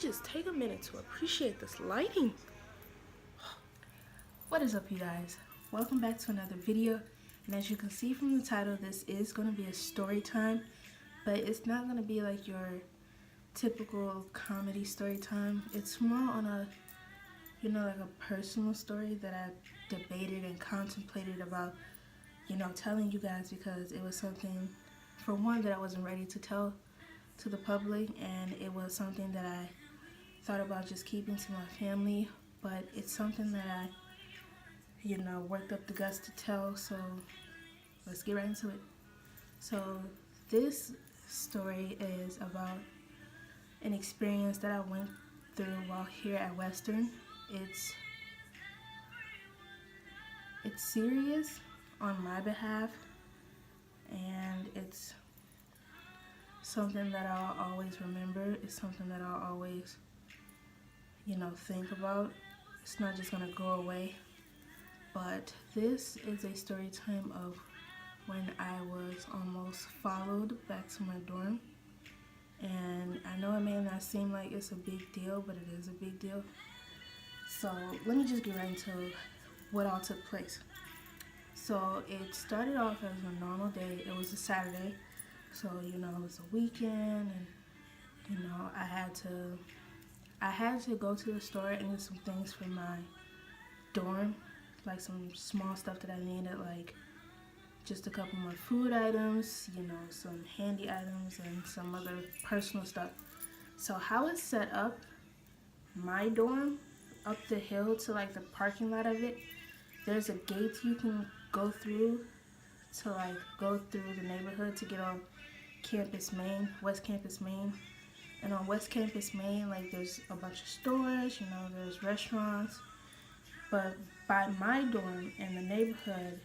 just take a minute to appreciate this lighting. What is up, you guys? Welcome back to another video. And as you can see from the title, this is going to be a story time, but it's not going to be like your typical comedy story time. It's more on a, like a personal story that I debated and contemplated about, telling you guys, because it was something, for one, that I wasn't ready to tell to the public, and it was something that I thought about just keeping to my family, but it's something that I worked up the guts to tell, so let's get right into it. So this story is about an experience that I went through while here at Western. It's serious on my behalf, and it's something that I'll always remember. It's something that I'll always, think about. It's not just gonna go away. But this is a story time of when I was almost followed back to my dorm. And I know it may not seem like it's a big deal, but it is a big deal. So let me just get right into what all took place. So it started off as a normal day. It was a Saturday. So, it was a weekend, and, I had to go to the store and get some things for my dorm, like some small stuff that I needed, like just a couple more food items, some handy items, and some other personal stuff. So how it's set up, my dorm, up the hill to like the parking lot of it, there's a gate you can go through to like go through the neighborhood to get on Campus Main, West Campus Main. And on West Campus Main, like, there's a bunch of stores, there's restaurants. But by my dorm in the neighborhood,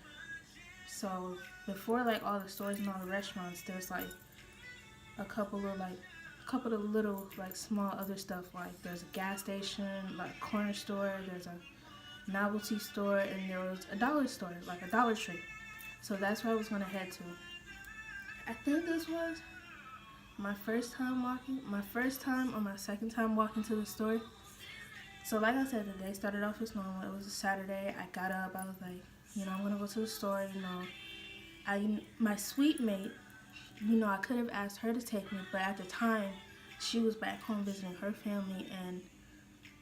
so before like all the stores and all the restaurants, there's like a couple of little like small other stuff, like there's a gas station, like corner store, there's a novelty store, and there was a dollar store, like a Dollar Tree. So that's where I was gonna head to. I think this was my first time or my second time walking to the store. So like I said, the day started off as normal. It was a Saturday. I got up. I was like, I'm going to go to the store. My sweet mate, I could have asked her to take me, but at the time, she was back home visiting her family. And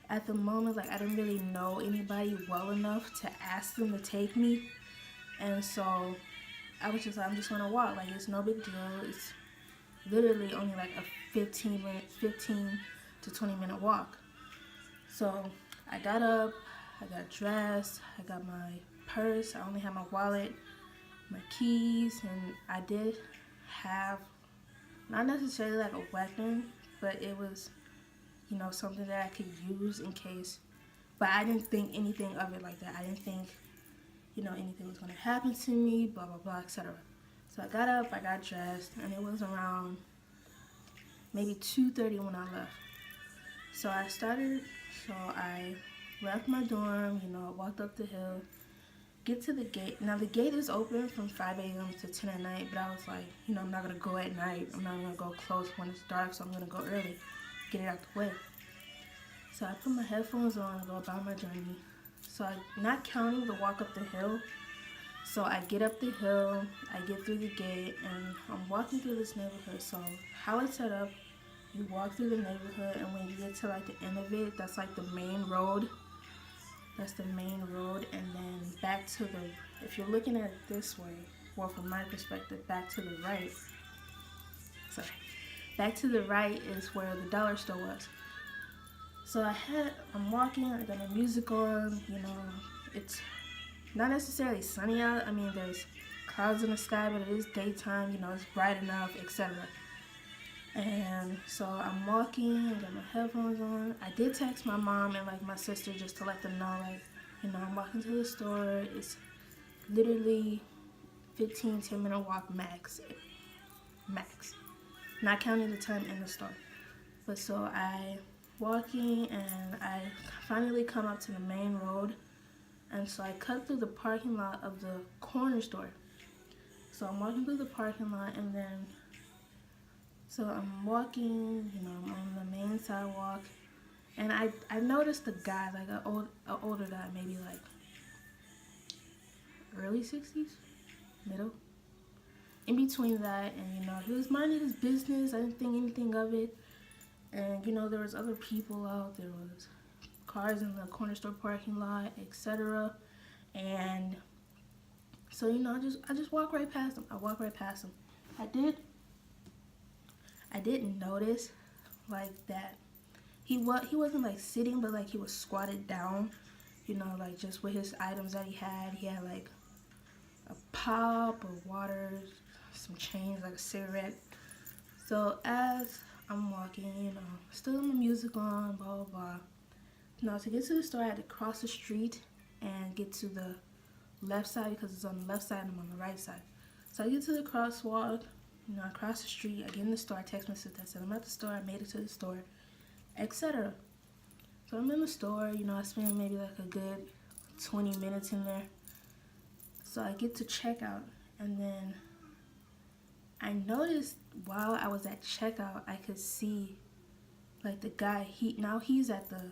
at the moment, like, I didn't really know anybody well enough to ask them to take me. And so I was just like, I'm just going to walk. Like, it's no big deal. It's literally only like a 15 to 20 minute walk. So I got up, I got dressed, I got my purse, I only had my wallet, my keys, and I did have, not necessarily like a weapon, but it was, something that I could use in case, but I didn't think anything of it like that. I didn't think, anything was going to happen to me, blah, blah, blah, etc. So I got up, I got dressed, and it was around maybe 2:30 when I left. So I left my dorm, I walked up the hill, get to the gate. Now the gate is open from 5 a.m. to 10 at night, but I was like, I'm not going to go at night. I'm not going to go close when it's dark, so I'm going to go early, get it out the way. So I put my headphones on and go about my journey. So not counting the walk up the hill, so I get up the hill, I get through the gate, and I'm walking through this neighborhood. So how it's set up, you walk through the neighborhood, and when you get to like the end of it, that's like the main road. That's the main road, and then back to if you're looking at it this way, well, from my perspective, back to the right. Sorry. Back to the right is where the dollar store was. So I'm walking, I got my music on, it's not necessarily sunny out. I mean, there's clouds in the sky, but it is daytime, it's bright enough, etc. And so I'm walking, I got my headphones on. I did text my mom and like my sister just to let them know, like, I'm walking to the store. It's literally 10 minute walk max. Not counting the time in the store. But so I walking, and I finally come up to the main road. And so I cut through the parking lot of the corner store. So I'm walking through the parking lot, and then, so I'm walking, I'm on the main sidewalk, And I noticed a guy, like an older guy, maybe like early 60s, middle, in between that. And he was minding his business. I didn't think anything of it. And there was other people out. There was cars in the corner store parking lot, etc. And so I just walked right past him. I walked right past him. I didn't notice like that he wasn't like sitting, but like he was squatted down, like just with his items that he had. He had like a pop of water, some change, like a cigarette. So as I'm walking, still in the music on, blah blah blah. To get to the store, I had to cross the street and get to the left side because it's on the left side and I'm on the right side. So I get to the crosswalk, I cross the street, I get in the store, I text my sister, I said I'm at the store, I made it to the store, etc. So I'm in the store, I spend maybe like a good 20 minutes in there. So I get to checkout, and then I noticed while I was at checkout, I could see like the guy, he's at the,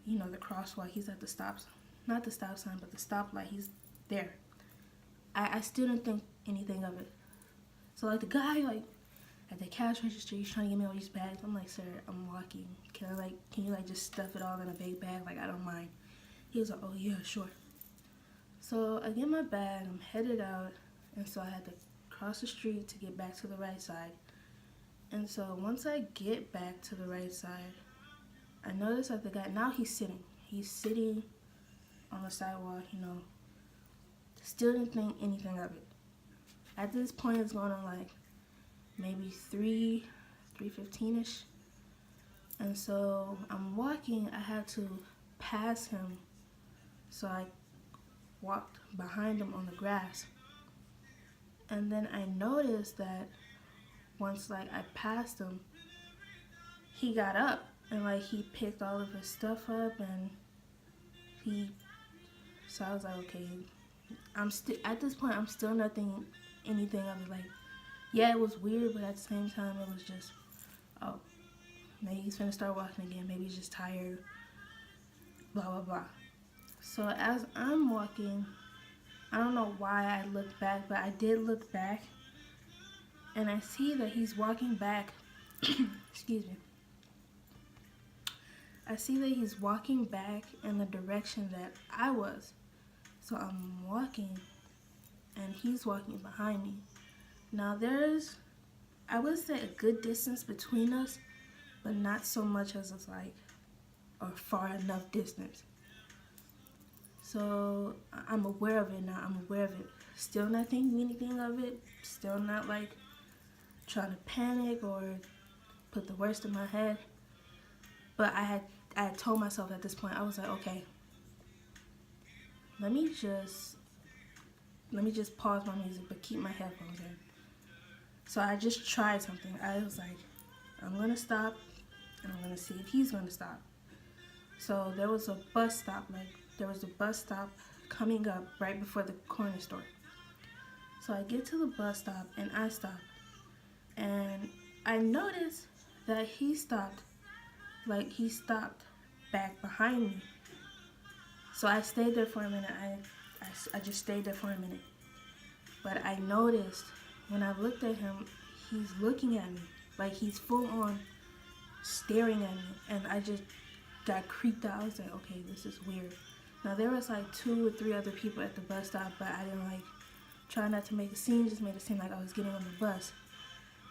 the crosswalk, he's at the stop sign. Not the stop sign, but the stoplight, he's there. I still didn't think anything of it. So like the guy like at the cash register, he's trying to give me all these bags. I'm like, sir, I'm walking. Can you just stuff it all in a big bag? Like, I don't mind. He was like, oh yeah, sure. So I get my bag, I'm headed out, and so I had to cross the street to get back to the right side. And so once I get back to the right side, I noticed that the guy, now he's sitting on the sidewalk, still didn't think anything of it. At this point, it's going on like maybe 3:15ish. And so I'm walking, I had to pass him. So I walked behind him on the grass. And then I noticed that once like I passed him, he got up and like he picked all of his stuff up, and so I was like, okay, at this point I'm still not thinking anything of it. Like, yeah, it was weird, but at the same time it was just, oh, maybe he's gonna start walking again, maybe he's just tired, blah blah blah. So as I'm walking, I don't know why I looked back, but I did look back, and I see that he's walking back excuse me, I see that he's walking back in the direction that I was. So I'm walking, and he's walking behind me. Now there's, I would say, a good distance between us, but not so much as it's like a far enough distance. So I'm aware of it now. I'm aware of it. Still not thinking anything of it. Still not like trying to panic or put the worst in my head. But I had told myself at this point, I was like, okay, let me just pause my music but keep my headphones in. So I just tried something. I was like, I'm gonna stop and I'm gonna see if he's gonna stop. So there was a bus stop, coming up right before the corner store. So I get to the bus stop and I stop, and I noticed that he stopped back behind me. So I stayed there for a minute. I just stayed there for a minute. But I noticed when I looked at him, he's looking at me. Like, he's full on staring at me. And I just got creeped out. I was like, okay, this is weird. Now, there was like 2 or 3 other people at the bus stop, but I didn't try not to make a scene, just made it seem like I was getting on the bus.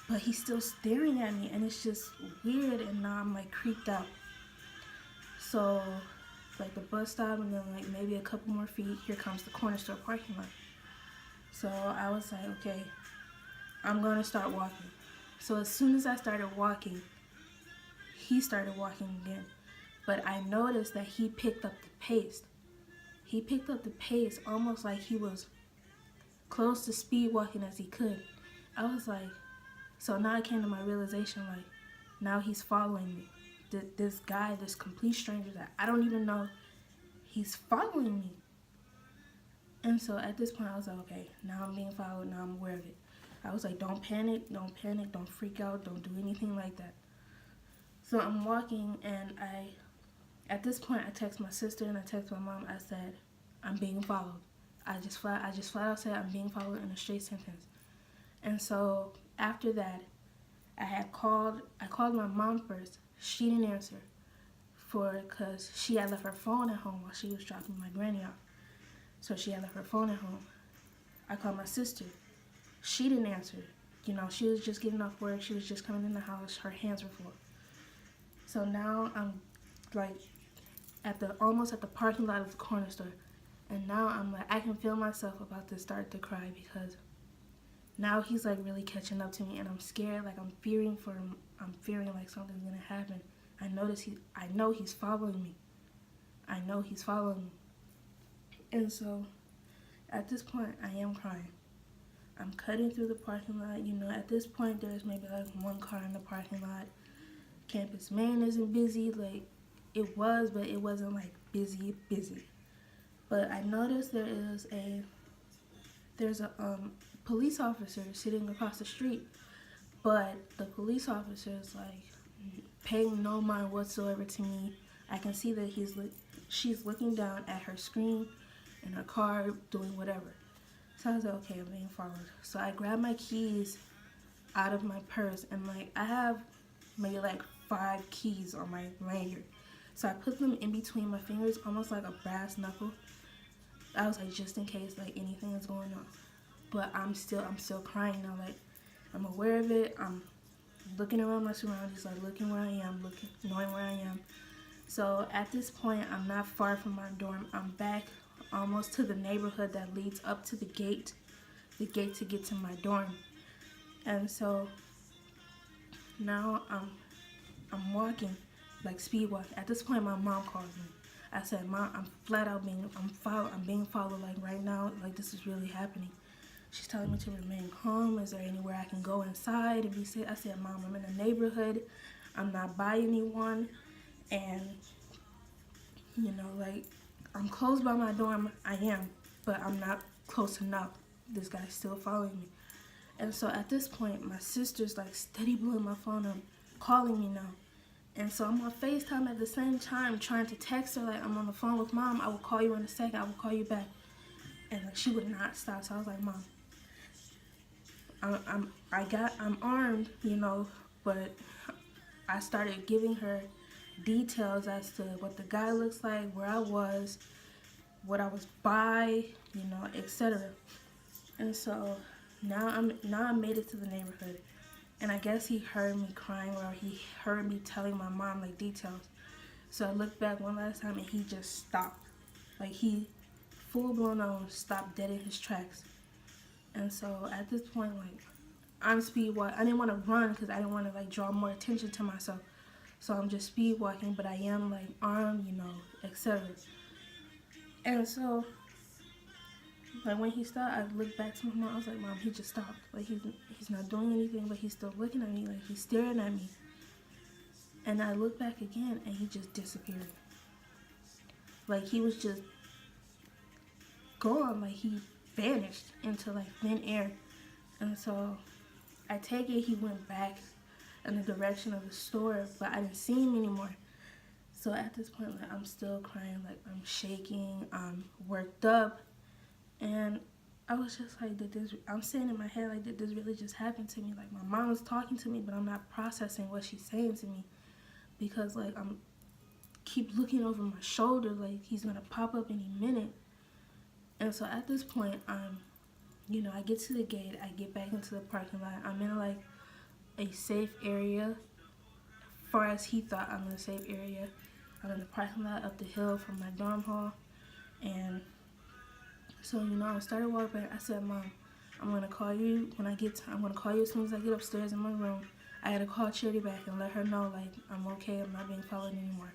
But he's still staring at me, and it's just weird, and now I'm like creeped out. So like the bus stop, and then like maybe a couple more feet, here comes the corner store parking lot. So I was like, okay, I'm gonna start walking. So as soon as I started walking, he started walking again. But I noticed that he picked up the pace. He picked up the pace almost like he was close to speed walking as he could. I was like, so now I came to my realization, like, now he's following me. This guy, this complete stranger that I don't even know, he's following me. And so at this point I was like, okay, now I'm being followed, now I'm aware of it. I was like, don't panic, don't freak out, don't do anything like that. So I'm walking, and at this point, I text my sister and I text my mom. I said, I'm being followed. I just flat out said I'm being followed in a straight sentence. And so after that, I called my mom first. She didn't answer because she had left her phone at home while she was dropping my granny off. So she had left her phone at home. I called my sister. She didn't answer. You know, she was just getting off work. She was just coming in the house. Her hands were full. So now I'm like almost at the parking lot of the corner store. And now I'm like, I can feel myself about to start to cry because now he's like really catching up to me, and I'm scared. Like I'm fearing for him. I'm fearing like something's gonna happen. I know he's following me. I know he's following me. And so at this point, I am crying. I'm cutting through the parking lot. You know, at this point, there's maybe like one car in the parking lot. Campus Main isn't busy. Like it was, but it wasn't like busy. But I noticed there's a police officer sitting across the street, but the police officer is like paying no mind whatsoever to me. I can see that she's looking down at her screen in her car doing whatever. So I was like, okay, I'm being followed. So I grabbed my keys out of my purse, and like I have maybe like 5 keys on my lanyard. So I put them in between my fingers, almost like a brass knuckle. I was like, just in case like anything is going on. But I'm still crying now. Like I'm aware of it. I'm looking around my surroundings, like looking where I am, knowing where I am. So at this point, I'm not far from my dorm. I'm back almost to the neighborhood that leads up to the gate to get to my dorm. And so now I'm walking, like speed walking. At this point, my mom calls me. I said, Mom, I'm flat out I'm being followed like right now. Like this is really happening. She's telling me to remain calm. Is there anywhere I can go inside and be safe? I said, Mom, I'm in a neighborhood. I'm not by anyone. And, you know, like, I'm close by my dorm. I am. But I'm not close enough. This guy's still following me. And so at this point, my sister's, like, steady blowing my phone up, calling me now. And so I'm on FaceTime at the same time, trying to text her, like, I'm on the phone with Mom. I will call you in a second. I will call you back. And, like, she would not stop. So I was like, Mom, I'm armed, you know, but I started giving her details as to what the guy looks like, where I was, what I was by, you know, etc. And so now I made it to the neighborhood, and I guess he heard me crying, or he heard me telling my mom like details. So I looked back one last time, and he just stopped, like he full blown on stopped dead in his tracks. And so at this point, like, I'm speed walking. I didn't want to run because I didn't want to like draw more attention to myself. So I'm just speed walking, but I am like armed, you know, etc. And so, like when he stopped, I looked back to my mom. I was like, Mom, he just stopped. Like he's not doing anything, but he's still looking at me. Like he's staring at me. And I looked back again, and he just disappeared. Like he was just gone. Like he vanished into like thin air. And so I take it he went back in the direction of the store, but I didn't see him anymore. So at this point, like I'm still crying, like I'm shaking, I'm worked up, and I was just like, I'm saying in my head, like, did this really just happen to me? Like my mom was talking to me, but I'm not processing what she's saying to me, because like I'm keep looking over my shoulder, like he's gonna pop up any minute. And so at this point, you know, I get to the gate, I get back into the parking lot. I'm in like a safe area, as far as he thought I'm in a safe area. I'm in the parking lot up the hill from my dorm hall. And so, you know, I started walking back. I said, Mom, I'm gonna call you when I'm gonna call you as soon as I get upstairs in my room. I had to call Charity back and let her know, like, I'm okay, I'm not being followed anymore.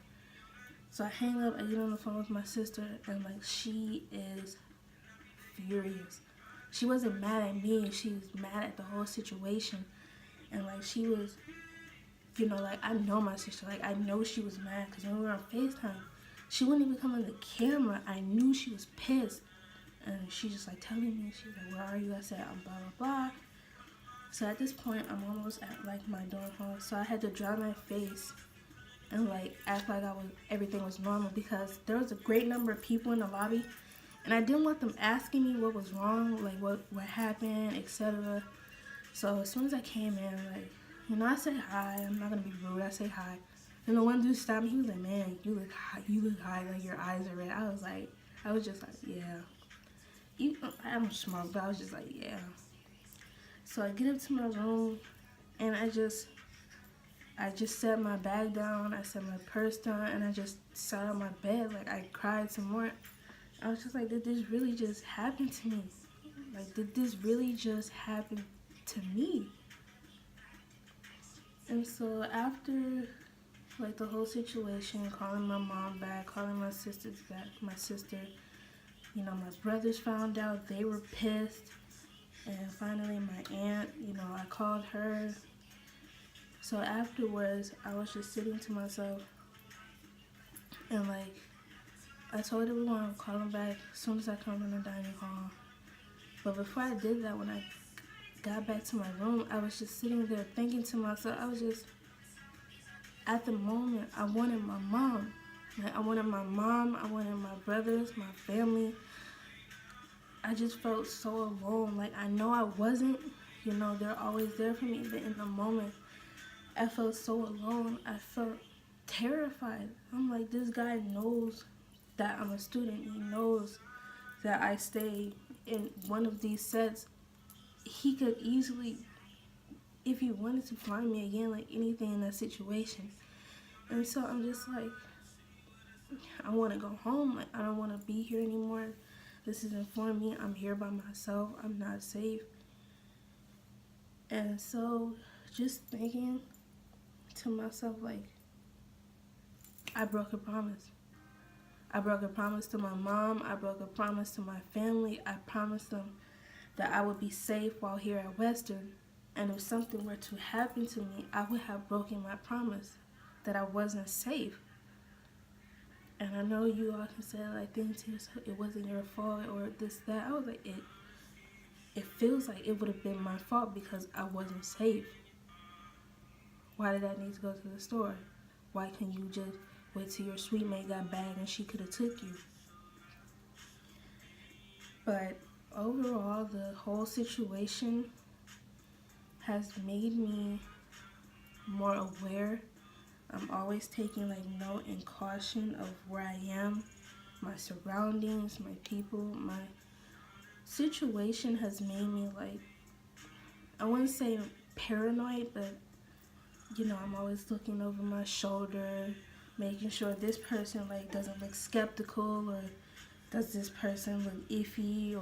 So I hang up, I get on the phone with my sister, and like she is furious. She wasn't mad at me, she was mad at the whole situation. And like she was, you know, like I know my sister, like I know she was mad, because when we were on FaceTime, she wouldn't even come on the camera. I knew she was pissed. And she just like telling me, she's like, where are you? I said, I'm blah blah blah. So at this point, I'm almost at like my dorm hall, so I had to dry my face and like act like everything was normal, because there was a great number of people in the lobby, and I didn't want them asking me what was wrong, like what happened, etc. So as soon as I came in, like, I say hi. I'm not gonna be rude. I say hi. And the one dude stopped me. He was like, "Man, you look high. Like your eyes are red." I was just like, "Yeah." I'm smart, but I was just like, "Yeah." So I get up to my room, and I just set my bag down. I set my purse down, and I just sat on my bed. Like I cried some more. I was just like, "Did this really just happen to me? Like, did this really just happen to me?" And so after like the whole situation, calling my mom back, calling my sisters back, my sister, my brothers found out, they were pissed. And finally my aunt, I called her. So afterwards, I was just sitting to myself, and like I told everyone I'll call them back as soon as I come in the dining hall. But before I did that, when I got back to my room, I was just sitting there thinking to myself, at the moment, I wanted my mom. Like, I wanted my mom, I wanted my brothers, my family. I just felt so alone. Like, I know I wasn't, they're always there for me. But in the moment, I felt so alone. I felt terrified. I'm like, this guy knows that I'm a student. He knows that I stay in one of these sets. He could easily, if he wanted to, find me again, like anything in that situation. And so I'm just like, I want to go home. Like, I don't want to be here anymore. This isn't for me. I'm here by myself. I'm not safe. And so just thinking to myself, like, I broke a promise. I broke a promise to my mom. I broke a promise to my family. I promised them that I would be safe while here at Western. And if something were to happen to me, I would have broken my promise that I wasn't safe. And I know you all can say, like, things to yourself, it wasn't your fault or this, that. I was like, it feels like it would have been my fault because I wasn't safe. Why did I need to go to the store? Why couldn't you just wait till your sweet mate got back and she could have took you? But overall, the whole situation has made me more aware. I'm always taking like note and caution of where I am, my surroundings, my people. My situation has made me, like, I wouldn't say paranoid, but I'm always looking over my shoulder, making sure this person like doesn't look skeptical, or does this person look iffy,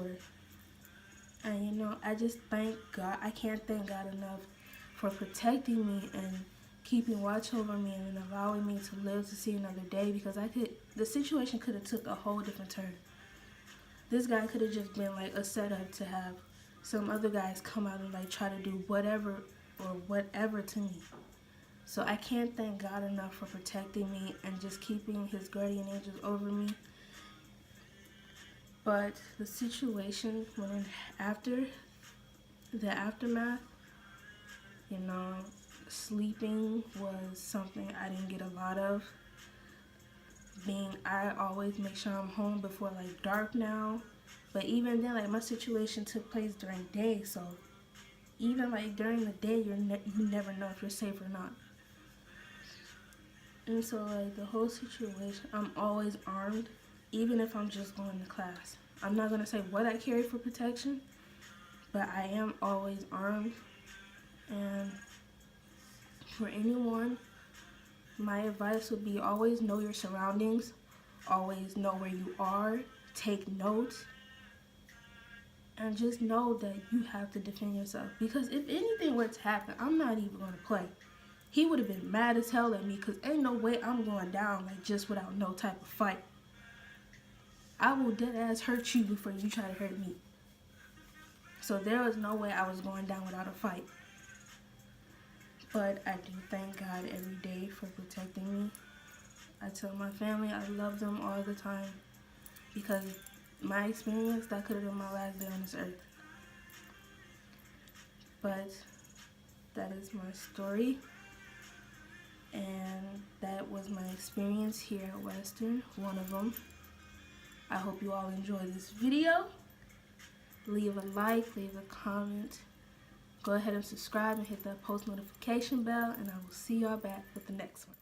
and I just thank God. I can't thank God enough for protecting me and keeping watch over me and allowing me to live to see another day, because the situation could have took a whole different turn. This guy could have just been like a setup to have some other guys come out and like try to do whatever to me. So I can't thank God enough for protecting me and just keeping his guardian angels over me. But the situation after the aftermath, sleeping was something I didn't get a lot of. I always make sure I'm home before like dark now. But even then, like, my situation took place during day, so even like during the day, you never know if you're safe or not. And so like the whole situation, I'm always armed, even if I'm just going to class. I'm not gonna say what I carry for protection, but I am always armed. And for anyone, my advice would be always know your surroundings, always know where you are, take notes, and just know that you have to defend yourself. Because if anything were to happen, I'm not even going to play. He would have been mad as hell at me, because ain't no way I'm going down like just without no type of fight. I will dead ass hurt you before you try to hurt me. So there was no way I was going down without a fight. But I do thank God every day for protecting me. I tell my family I love them all the time, because my experience, that could have been my last day on this earth. But that is my story. And that was my experience here at Western, one of them. I hope you all enjoyed this video. Leave a like, leave a comment. Go ahead and subscribe and hit that post notification bell, and I will see y'all back with the next one.